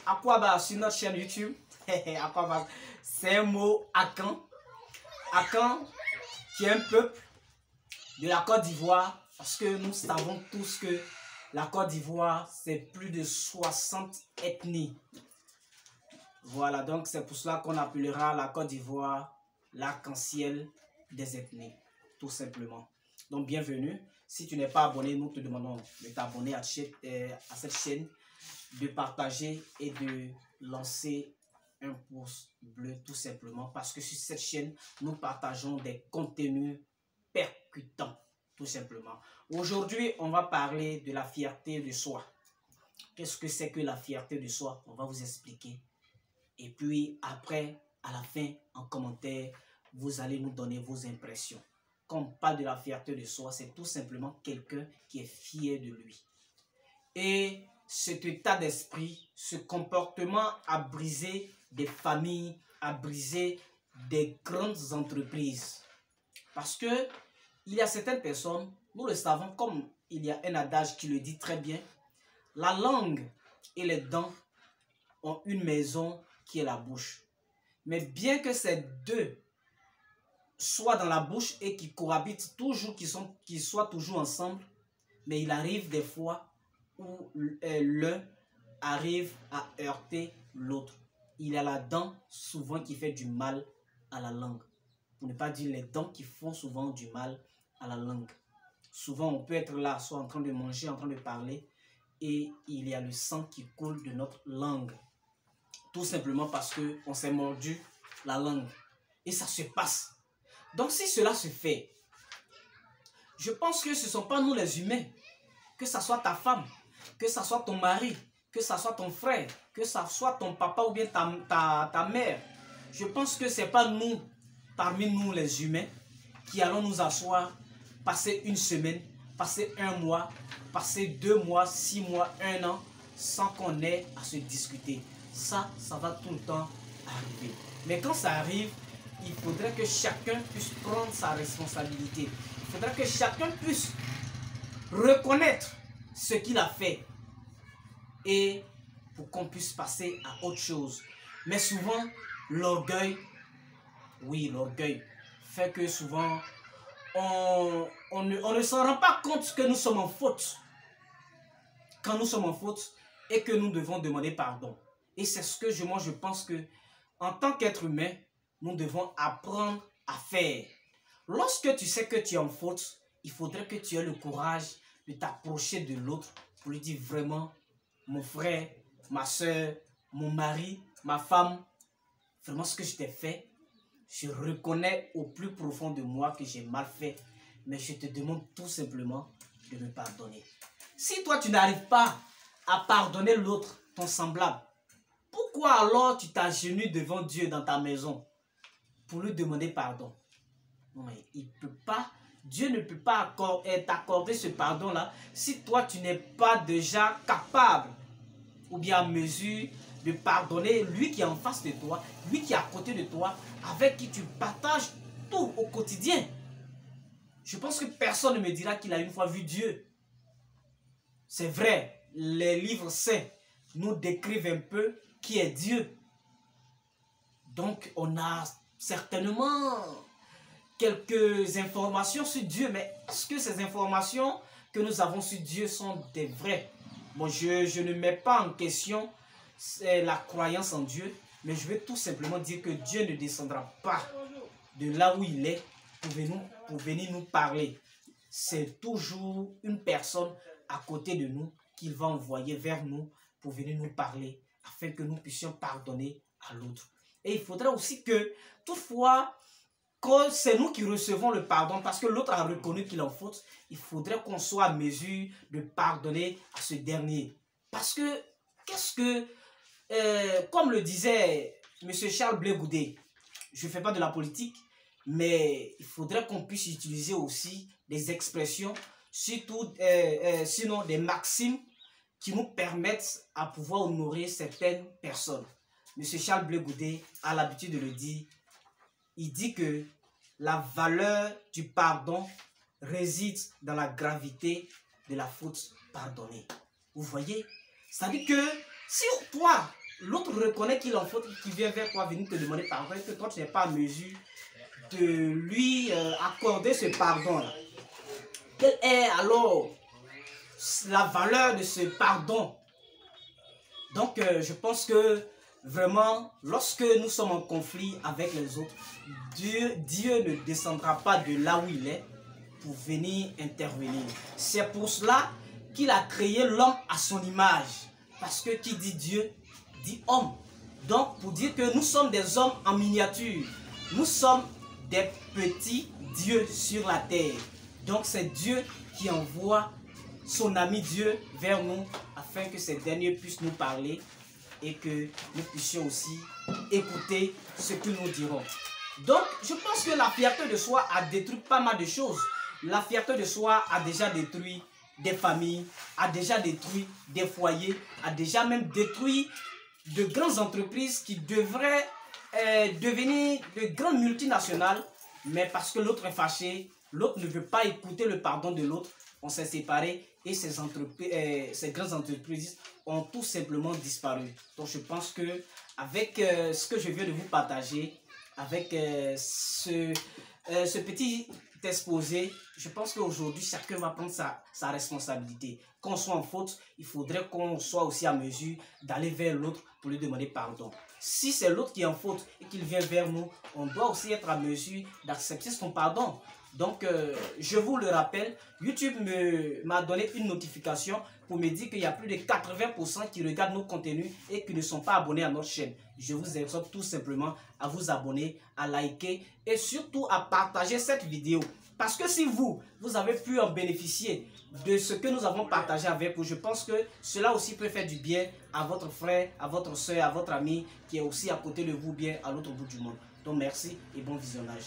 Aquaba sur notre chaîne YouTube. Aquaba, c'est un mot Akan. Akan, qui est un peuple de la Côte d'Ivoire. Parce que nous savons tous que la Côte d'Ivoire, c'est plus de 60 ethnies. Voilà, donc c'est pour cela qu'on appellera la Côte d'Ivoire l'arc-en-ciel des ethnies, tout simplement. Donc bienvenue. Si tu n'es pas abonné, nous te demandons de t'abonner à cette chaîne, de partager et de lancer un pouce bleu, tout simplement. Parce que sur cette chaîne, nous partageons des contenus percutants, tout simplement. Aujourd'hui, on va parler de la fierté de soi. Qu'est-ce que c'est que la fierté de soi? On va vous expliquer. Et puis après, à la fin, en commentaire, vous allez nous donner vos impressions. Quand on parle de la fierté de soi, c'est tout simplement quelqu'un qui est fier de lui. Et cet état d'esprit, ce comportement a brisé des familles, a brisé des grandes entreprises. Parce que il y a certaines personnes, nous le savons, comme il y a un adage qui le dit très bien, la langue et les dents ont une maison qui est la bouche. Mais bien que ces deux soient dans la bouche et qui cohabitent toujours, qu'ils soient toujours ensemble, mais il arrive des fois où l'un arrive à heurter l'autre. Il y a la dent souvent qui fait du mal à la langue. Pour ne pas dire les dents qui font souvent du mal à la langue. Souvent on peut être là, soit en train de manger, en train de parler, et il y a le sang qui coule de notre langue. Tout simplement parce qu'on s'est mordu la langue. Et ça se passe. Donc si cela se fait, je pense que ce ne sont pas nous les humains, que ce soit ta femme, que ce soit ton mari, que ce soit ton frère, que ce soit ton papa ou bien ta mère. Je pense que ce n'est pas nous, parmi nous les humains, qui allons nous asseoir, passer une semaine, passer un mois, passer 2 mois, 6 mois, 1 an, sans qu'on ait à se discuter. Ça va tout le temps arriver. Mais quand ça arrive, il faudrait que chacun puisse prendre sa responsabilité. Il faudrait que chacun puisse reconnaître ce qu'il a fait. Et pour qu'on puisse passer à autre chose. Mais souvent, l'orgueil, oui, l'orgueil, fait que souvent, on ne s'en rend pas compte que nous sommes en faute. Quand nous sommes en faute et que nous devons demander pardon. Et c'est ce que moi je pense que en tant qu'être humain, nous devons apprendre à faire. Lorsque tu sais que tu es en faute, il faudrait que tu aies le courage de t'approcher de l'autre pour lui dire vraiment, mon frère, ma soeur, mon mari, ma femme, vraiment ce que je t'ai fait, je reconnais au plus profond de moi que j'ai mal fait, mais je te demande tout simplement de me pardonner. Si toi tu n'arrives pas à pardonner l'autre, ton semblable, pourquoi alors tu t'agenouilles devant Dieu dans ta maison pour lui demander pardon? Non, mais il peut pas, Dieu ne peut pas t'accorder ce pardon-là si toi tu n'es pas déjà capable ou bien en mesure de pardonner lui qui est en face de toi, lui qui est à côté de toi, avec qui tu partages tout au quotidien. Je pense que personne ne me dira qu'il a une fois vu Dieu. C'est vrai, les livres saints nous décrivent un peu qui est Dieu. Donc on a certainement quelques informations sur Dieu, mais est-ce que ces informations que nous avons sur Dieu sont des vraies? Bon, je ne mets pas en question la croyance en Dieu, mais je vais tout simplement dire que Dieu ne descendra pas de là où il est pour venir nous parler. C'est toujours une personne à côté de nous qu'il va envoyer vers nous pour venir nous parler, afin que nous puissions pardonner à l'autre. Et il faudra aussi que, toutefois, quand c'est nous qui recevons le pardon, parce que l'autre a reconnu qu'il en faute, il faudrait qu'on soit à mesure de pardonner à ce dernier. Parce que, comme le disait M. Charles Blé Goudé, je ne fais pas de la politique, mais il faudrait qu'on puisse utiliser aussi des expressions, surtout, sinon des maximes qui nous permettent à pouvoir honorer certaines personnes. M. Charles Blé Goudé a l'habitude de le dire. Il dit que la valeur du pardon réside dans la gravité de la faute pardonnée. Vous voyez? Ça veut dire que si toi, l'autre reconnaît qu'il en faute, qu'il vient vers toi venir te demander pardon et que toi tu n'es pas à mesure de lui accorder ce pardon-là. Quelle est alors la valeur de ce pardon? Donc je pense que vraiment, lorsque nous sommes en conflit avec les autres, Dieu ne descendra pas de là où il est pour venir intervenir. C'est pour cela qu'il a créé l'homme à son image. Parce que qui dit Dieu, dit homme. Donc pour dire que nous sommes des hommes en miniature. Nous sommes des petits dieux sur la terre. Donc c'est Dieu qui envoie son ami Dieu vers nous afin que ces derniers puissent nous parler et que nous puissions aussi écouter ce que nous dirons. Donc, je pense que la fierté de soi a détruit pas mal de choses. La fierté de soi a déjà détruit des familles, a déjà détruit des foyers, a déjà même détruit de grandes entreprises qui devraient devenir de grandes multinationales, mais parce que l'autre est fâché, l'autre ne veut pas écouter le pardon de l'autre, on s'est séparés et ces grandes entreprises ont tout simplement disparu. Donc je pense que avec ce que je viens de vous partager, avec ce petit exposé, je pense qu'aujourd'hui chacun va prendre sa responsabilité. Quand on soit en faute, il faudrait qu'on soit aussi à mesure d'aller vers l'autre pour lui demander pardon. Si c'est l'autre qui est en faute et qu'il vient vers nous, on doit aussi être à mesure d'accepter son pardon. Donc, je vous le rappelle, YouTube m'a donné une notification pour me dire qu'il y a plus de 80% qui regardent nos contenus et qui ne sont pas abonnés à notre chaîne. Je vous exhorte tout simplement à vous abonner, à liker et surtout à partager cette vidéo. Parce que si vous avez pu en bénéficier de ce que nous avons partagé avec vous, je pense que cela aussi peut faire du bien à votre frère, à votre soeur, à votre ami qui est aussi à côté de vous, bien à l'autre bout du monde. Donc merci et bon visionnage.